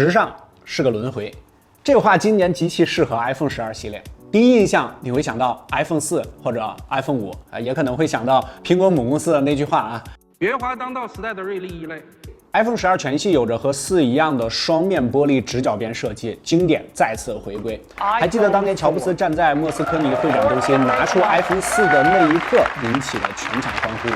时尚是个轮回，这个话今年极其适合 iPhone 12系列。第一印象你会想到 iPhone 4或者 iPhone 5也可能会想到苹果母公司的那句话啊，圆滑当道时代的锐利异类。iPhone 12全系有着和4一样的双面玻璃直角边设计，经典再次回归。还记得当年乔布斯站在莫斯科尼会展中心拿出 iPhone 4的那一刻，引起了全场欢呼。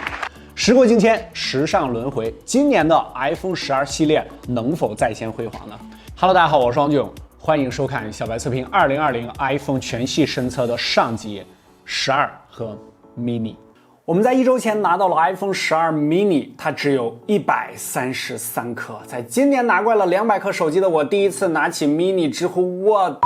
时过境迁，时尚轮回，今年的 iPhone 12系列能否再现辉煌呢 ？Hello， 大家好，我是王炯，欢迎收看小白测评2020 iPhone 全系神测的上集12和 mini。我们在1周前拿到了 iPhone 12 mini， 它只有133克。在今年拿惯了200克手机的我，第一次拿起 mini， 直呼我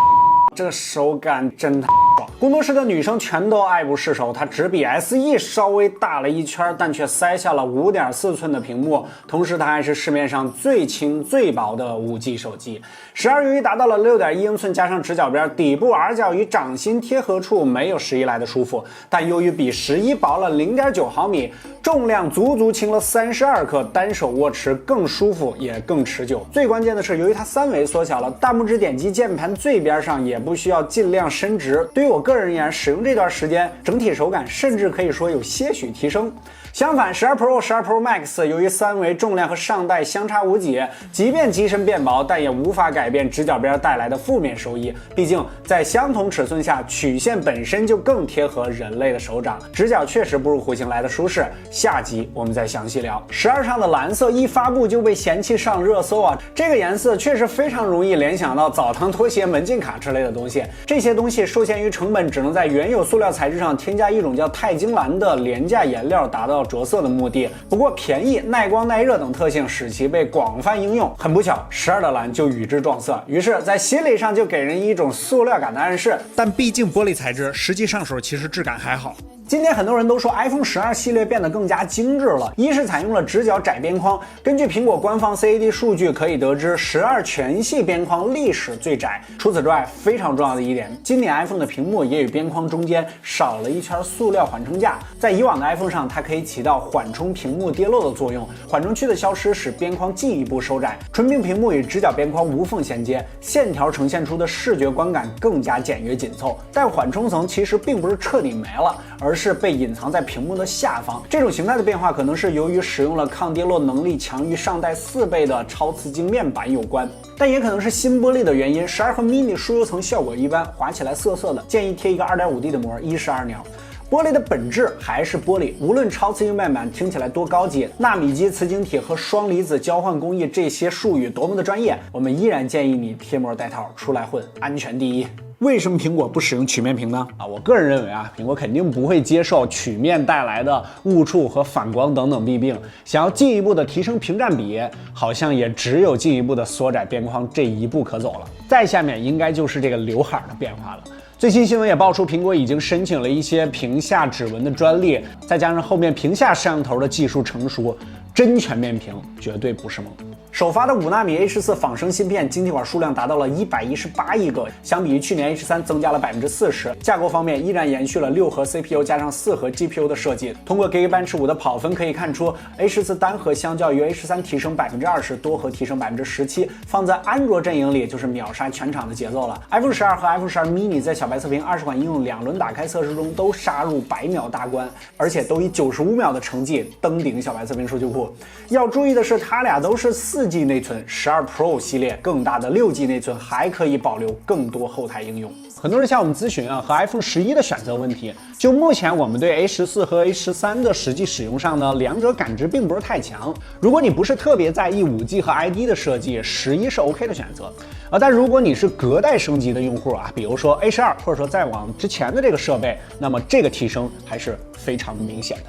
这个手感真爽。工作室的女生全都爱不释手，它只比 SE 稍微大了一圈，但却塞下了 5.4 寸的屏幕，同时它还是市面上最轻最薄的 5G 手机。12由于达到了 6.1 英寸加上直角边，底部 R 角与掌心贴合处没有11来的舒服，但由于比11薄了 0.9 毫米，重量足足轻了32克，单手握持更舒服也更持久。最关键的是，由于它3维缩小了，大拇指点击键盘最边上也不需要尽量伸直。对于我个人而言，使用这段时间，整体手感甚至可以说有些许提升。相反，12 Pro、12 Pro Max 由于3维重量和上代相差无几，即便机身变薄，但也无法改变直角边带来的负面收益。毕竟在相同尺寸下，曲线本身就更贴合人类的手掌，直角确实不如弧形来的舒适。下集我们再详细聊。12上的蓝色一发布就被嫌弃上热搜啊，这个颜色确实非常容易联想到澡堂拖鞋、门禁卡之类的东西。这些东西受限于成本，只能在原有塑料材质上添加一种叫钛金蓝的廉价颜料，达到着色的目的。不过便宜、耐光、耐热等特性使其被广泛应用。很不巧，12的蓝就与之撞色，于是在心理上就给人一种塑料感的暗示。但毕竟玻璃材质，实际上手其实质感还好。今天很多人都说 iPhone 12系列变得更加精致了，一是采用了直角窄边框，根据苹果官方 CAD 数据可以得知12全系边框历史最窄。除此之外，非常重要的一点，今年 iPhone 的屏幕也与边框中间少了一圈塑料缓冲架。在以往的 iPhone 上，它可以起到缓冲屏幕跌落的作用，缓冲区的消失使边框进一步收窄，纯平屏幕与直角边框无缝衔接，线条呈现出的视觉观感更加简约紧凑。但缓冲层其实并不是彻底没了，而是被隐藏在屏幕的下方。这种形态的变化可能是由于使用了抗跌落能力强于上代4倍的超瓷晶面板有关，但也可能是新玻璃的原因。12和 mini 疏油层效果一般，滑起来涩涩的，建议贴一个 2.5D 的膜，1石2鸟。玻璃的本质还是玻璃，无论超瓷晶面板听起来多高级，纳米级瓷晶体和双离子交换工艺这些术语多么的专业，我们依然建议你贴膜带套，出来混，安全第一。为什么苹果不使用曲面屏呢？我个人认为苹果肯定不会接受曲面带来的误触和反光等等弊病。想要进一步的提升屏占比，好像也只有进一步的缩窄边框这一步可走了。再下面应该就是这个刘海的变化了。最新新闻也爆出，苹果已经申请了一些屏下指纹的专利，再加上后面屏下摄像头的技术成熟，真全面屏绝对不是梦。首发的5纳米 A14 仿生芯片晶体管数量达到了118亿个，相比于去年 A13 增加了40%。架构方面依然延续了6核 CPU 加上4核 GPU 的设计。通过 Geekbench 5的跑分可以看出 ，A14 单核相较于 A13 提升20%，多核提升17%，放在安卓阵营里就是秒杀全场的节奏了。iPhone 12和 iPhone 12 mini 在小白测评20款应用2轮打开测试中都杀入100秒大关，而且都以95秒的成绩登顶小白测评数据库。要注意的是，它俩都是4G 内存，12 Pro 系列更大的6G 内存还可以保留更多后台应用。很多人向我们咨询和 iPhone 11的选择问题。就目前我们对 A14 和 A13 的实际使用上呢，两者感知并不是太强。如果你不是特别在意 5G 和 ID 的设计，11是 OK 的选择。但如果你是隔代升级的用户比如说 A12 或者说再往之前的这个设备，那么这个提升还是非常明显的。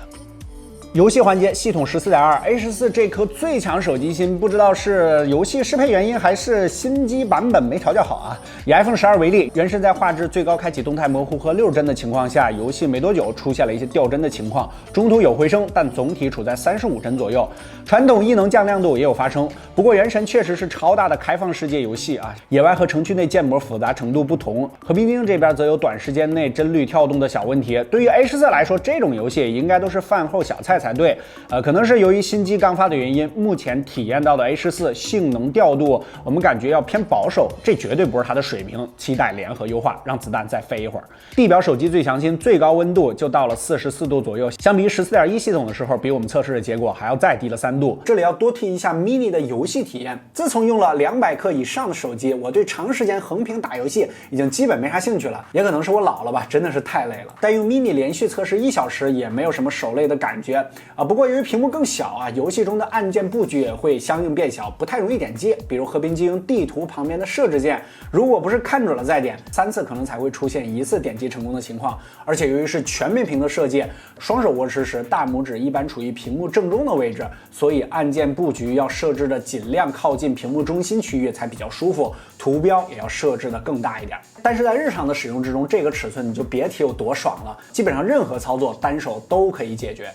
游戏环节，系统14.2 A14 这颗最强手机芯，不知道是游戏适配原因还是新机版本没调教好以 iPhone 12为例，原神在画质最高开启动态模糊和60帧的情况下，游戏没多久出现了一些掉帧的情况，中途有回升，但总体处在35帧左右。传统异能降亮度也有发生，不过原神确实是超大的开放世界游戏野外和城区内建模复杂程度不同。和平精英这边则有短时间内帧率跳动的小问题。对于 A14 来说，这种游戏应该都是饭后小菜代才对。可能是由于新机刚发的原因，目前体验到的 A14 性能调度，我们感觉要偏保守，这绝对不是它的水平。期待联合优化，让子弹再飞一会儿。地表手机最强心，最高温度就到了44度左右，相比于14.1系统的时候，比我们测试的结果还要再低了3度。这里要多提一下 mini 的游戏体验。自从用了200克以上的手机，我对长时间横屏打游戏已经基本没啥兴趣了，也可能是我老了吧，真的是太累了。但用 mini 连续测试1小时也没有什么手累的感觉啊。不过由于屏幕更小啊，游戏中的按键布局也会相应变小，不太容易点击。比如和平精英地图旁边的设置键，如果不是看准了再点，3次可能才会出现1次点击成功的情况。而且由于是全面屏的设计，双手握持时大拇指一般处于屏幕正中的位置，所以按键布局要设置的尽量靠近屏幕中心区域才比较舒服，图标也要设置的更大一点。但是在日常的使用之中，这个尺寸你就别提有多爽了，基本上任何操作单手都可以解决。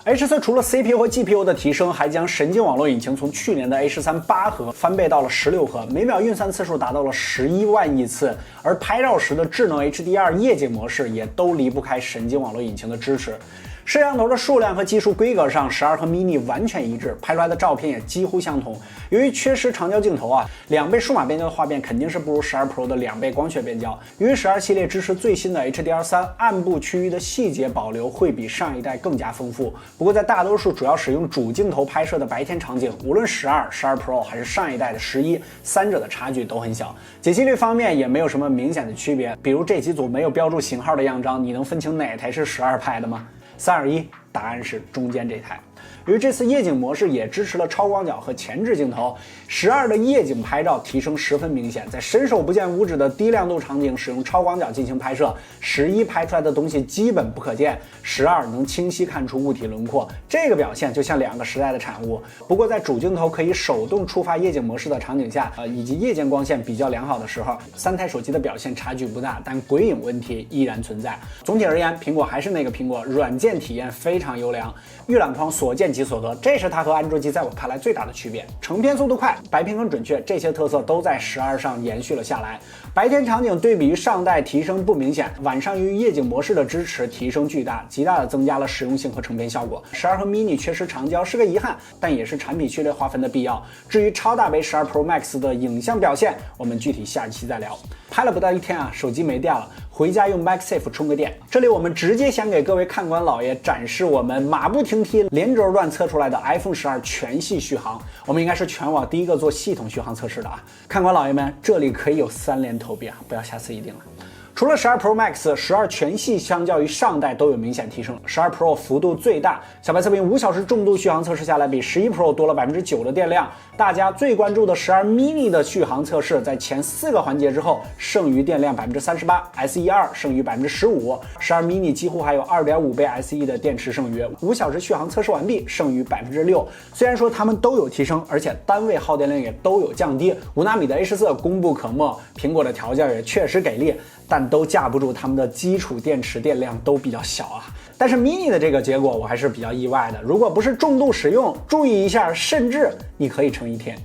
A14 除了 CPU 和 GPU 的提升，还将神经网络引擎从去年的 A13 8核翻倍到了16核，每秒运算次数达到了11万亿次，而拍照时的智能 HDR 夜景模式也都离不开神经网络引擎的支持。摄像头的数量和技术规格上，12和 mini 完全一致，拍出来的照片也几乎相同。由于缺失长焦镜头啊，2倍数码变焦的画面肯定是不如12 Pro 的2倍光学变焦。由于12系列支持最新的 HDR3，暗部区域的细节保留会比上一代更加丰富。不过在大多数主要使用主镜头拍摄的白天场景，无论12 Pro 还是上一代的11，三者的差距都很小。解析率方面也没有什么明显的区别，比如这几组没有标注型号的样张，你能分清哪台是12拍的吗？3、2、1，答案是中间这台。由于这次夜景模式也支持了超广角和前置镜头，12的夜景拍照提升十分明显，在伸手不见五指的低亮度场景使用超广角进行拍摄，11拍出来的东西基本不可见，12能清晰看出物体轮廓，这个表现就像2个时代的产物。不过在主镜头可以手动触发夜景模式的场景下，以及夜间光线比较良好的时候，3台手机的表现差距不大，但鬼影问题依然存在。总体而言，苹果还是那个苹果，软件体验非常优良，预览框所见即所得，这是它和安卓机在我看来最大的区别。成片速度快，白屏更准确，这些特色都在12上延续了下来。白天场景对比于上代提升不明显，晚上由于夜景模式的支持提升巨大，极大的增加了实用性和成片效果。12和 mini 缺失长焦是个遗憾，但也是产品序列划分的必要。至于超大杯12 Pro Max 的影像表现，我们具体下一期再聊。拍了不到1天啊，手机没电了，回家用 MagSafe 充个电。这里我们直接想给各位看官老爷展示我们马不停蹄连轴转测出来的 iPhone 12全系续航。我们应该是全网第一个做系统续航测试的啊！看官老爷们，这里可以有3连投币啊，不要下次一定了。除了12 Pro Max， 12全系相较于上代都有明显提升，12 Pro 幅度最大。小白测评5小时重度续航测试下来，比11 Pro 多了9%的电量。大家最关注的12 mini 的续航测试，在前4个环节之后，剩余电量38%，S12剩余15%，12 mini 几乎还有2.5倍 SE 的电池剩余。5小时续航测试完毕，剩余6%。虽然说它们都有提升，而且单位耗电量也都有降低。5纳米的 A14 功不可没，苹果的调教也确实给力，但都架不住它们的基础电池电量都比较小啊。但是 mini 的这个结果我还是比较意外的，如果不是重度使用，注意一下，甚至你可以撑1天。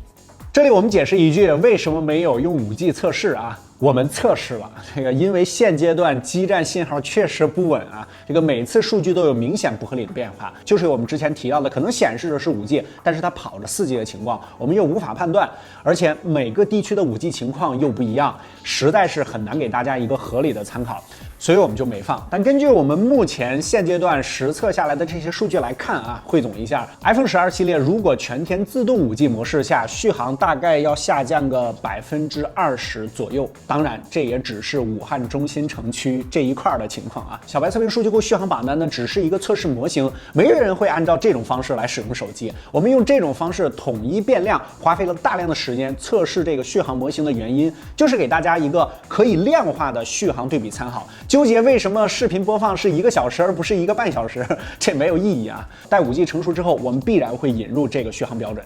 这里我们解释一句，为什么没有用5G 测试啊？我们测试了，因为现阶段基站信号确实不稳啊，每次数据都有明显不合理的变化，就是我们之前提到的，可能显示的是5G，但是它跑着4G 的情况，我们又无法判断，而且每个地区的5G 情况又不一样，实在是很难给大家一个合理的参考，所以我们就没放。但根据我们目前现阶段实测下来的这些数据来看啊，汇总一下 ，iPhone 12系列如果全天自动5G 模式下，续航大概要下降个20%左右。当然，这也只是武汉中心城区这一块的情况啊。小白测评数据库续航榜单呢，只是一个测试模型，没有人会按照这种方式来使用手机。我们用这种方式统一变量，花费了大量的时间测试这个续航模型的原因，就是给大家一个可以量化的续航对比参考。纠结为什么视频播放是1个小时而不是1个半小时，这没有意义啊。待5G 成熟之后，我们必然会引入这个续航标准。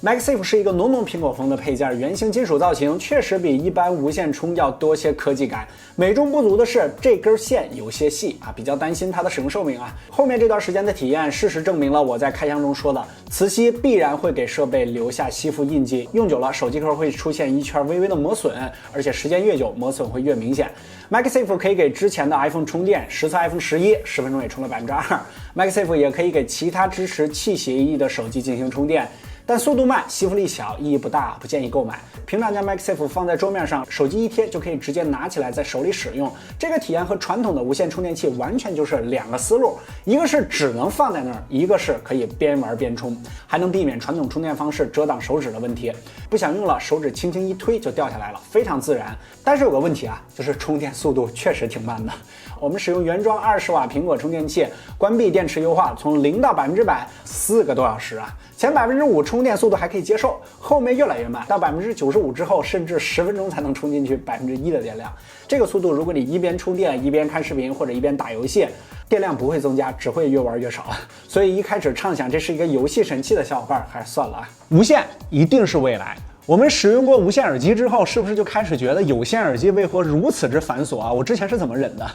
MagSafe 是一个浓浓苹果风的配件，圆形金属造型确实比一般无线充要多些科技感。美中不足的是，这根线有些细啊，比较担心它的使用寿命啊。后面这段时间的体验，事实证明了我在开箱中说的，磁吸必然会给设备留下吸附印记，用久了手机壳会出现一圈微微的磨损，而且时间越久，磨损会越明显。MagSafe 可以给之前的 iPhone 充电，实测 iPhone 11，10分钟也充了2%。MagSafe 也可以给其他支持气协议的手机进行充电。但速度慢，吸附力小，意义不大，不建议购买。平常将 MagSafe 放在桌面上，手机一贴就可以直接拿起来在手里使用。这个体验和传统的无线充电器完全就是两个思路，一个是只能放在那儿，一个是可以边玩边充，还能避免传统充电方式遮挡手指的问题。不想用了，手指轻轻一推就掉下来了，非常自然。但是有个问题啊，就是充电速度确实挺慢的。我们使用原装20瓦苹果充电器，关闭电池优化，从0到100%4个多小时啊。前5%充电速度还可以接受，后面越来越慢，到95%之后，甚至10分钟才能充进去1%的电量。这个速度，如果你一边充电一边看视频或者一边打游戏，电量不会增加，只会越玩越少。所以一开始畅想这是一个游戏神器的小伙伴，还是算了啊。无线一定是未来。我们使用过无线耳机之后，是不是就开始觉得有线耳机为何如此之繁琐啊？我之前是怎么忍的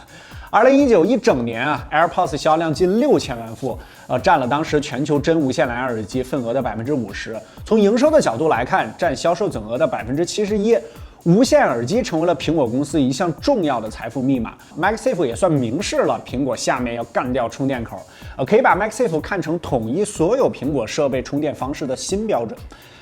？2019一整年啊 ，AirPods 销量近6000万副，占了当时全球真无线蓝牙耳机份额的50%。从营收的角度来看，占销售总额的71%。无线耳机成为了苹果公司一项重要的财富密码。MagSafe 也算明示了苹果下面要干掉充电口，可以把 MagSafe 看成统一所有苹果设备充电方式的新标准。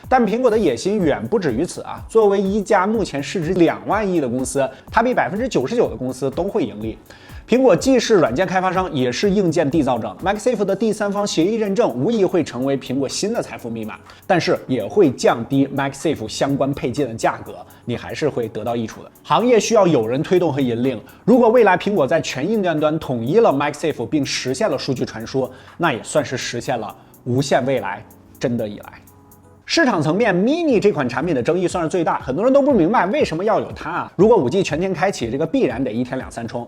但苹果的野心远不止于此啊！作为一家目前市值2万亿的公司，它比99%的公司都会盈利。苹果既是软件开发商，也是硬件缔造者。MagSafe 的第三方协议认证无疑会成为苹果新的财富密码，但是也会降低 MagSafe 相关配件的价格，你还是会得到益处的。行业需要有人推动和引领。如果未来苹果在全硬件端统一了 MagSafe 并实现了数据传输，那也算是实现了无线未来真的以来。市场层面 ，mini 这款产品的争议算是最大，很多人都不明白为什么要有它啊。如果5G 全天开启，这个必然得1天2、3充。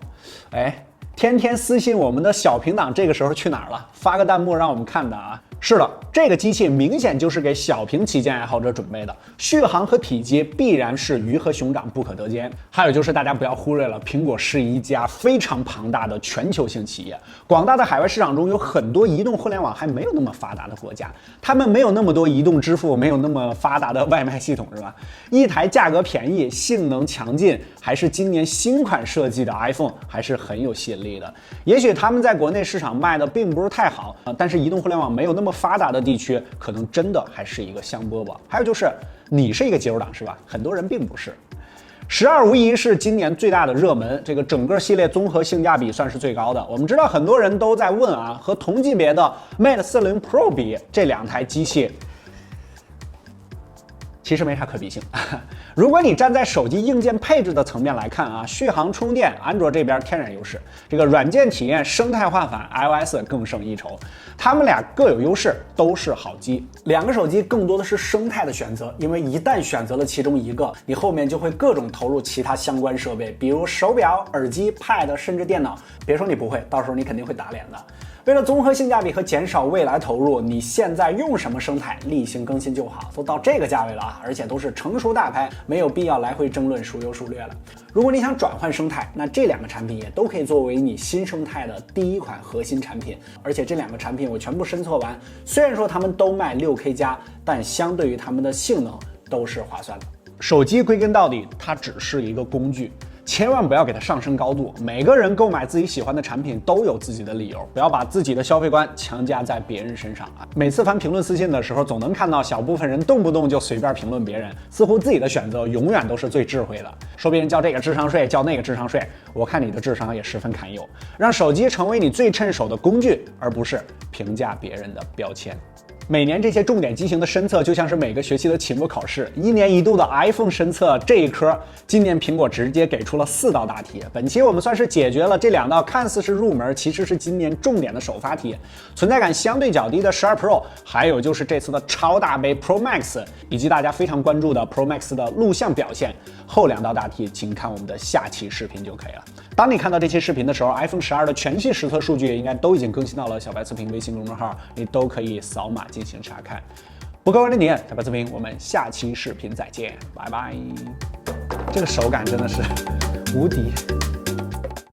天天私信我们的小屏党，这个时候去哪儿了？发个弹幕让我们看的啊。是的，这个机器明显就是给小屏旗舰爱好者准备的，续航和体积必然是鱼和熊掌不可得兼。还有就是大家不要忽略了，苹果是一家非常庞大的全球性企业，广大的海外市场中有很多移动互联网还没有那么发达的国家，他们没有那么多移动支付，没有那么发达的外卖系统，是吧？一台价格便宜、性能强劲，还是今年新款设计的 iPhone 还是很有吸引力的。也许他们在国内市场卖的并不是太好，但是移动互联网没有那么发达的地区，可能真的还是一个香饽饽。还有就是，你是一个节奏党是吧？很多人并不是。12无疑是今年最大的热门，这个整个系列综合性价比算是最高的。我们知道很多人都在问啊，和同级别的 Mate 40 Pro 比，这2台机器其实没啥可比性。如果你站在手机硬件配置的层面来看啊，续航充电，安卓这边天然优势，这个软件体验生态化反 iOS 更胜一筹。他们俩各有优势，都是好机。2个手机更多的是生态的选择，因为一旦选择了其中一个，你后面就会各种投入其他相关设备，比如手表、耳机、Pad， 甚至电脑。别说你不会，到时候你肯定会打脸的。为了综合性价比和减少未来投入，你现在用什么生态，例行更新就好。都到这个价位了啊，而且都是成熟大牌，没有必要来回争论孰优孰劣了。如果你想转换生态，那这2个产品也都可以作为你新生态的第一款核心产品。而且这2个产品我全部申测完，虽然说他们都卖6K+，但相对于他们的性能都是划算的。手机归根到底，它只是一个工具。千万不要给它上升高度。每个人购买自己喜欢的产品都有自己的理由，不要把自己的消费观强加在别人身上啊！每次翻评论私信的时候，总能看到小部分人动不动就随便评论别人，似乎自己的选择永远都是最智慧的。说别人交这个智商税，交那个智商税，我看你的智商也十分堪忧。让手机成为你最趁手的工具，而不是评价别人的标签。每年这些重点机型的申测就像是每个学期的期末考试，1年1度的 iPhone 申测这一科，今年苹果直接给出了4道大题。本期我们算是解决了这2道看似是入门，其实是今年重点的首发题。存在感相对较低的12 Pro， 还有就是这次的超大杯 Pro Max， 以及大家非常关注的 Pro Max 的录像表现。后2道大题请看我们的下期视频就可以了。当你看到这期视频的时候 ，iPhone 12的全系实测数据应该都已经更新到了小白测评微信公众号，你都可以扫码进行查看。不客观的你，小白测评，我们下期视频再见，拜拜。这个手感真的是无敌。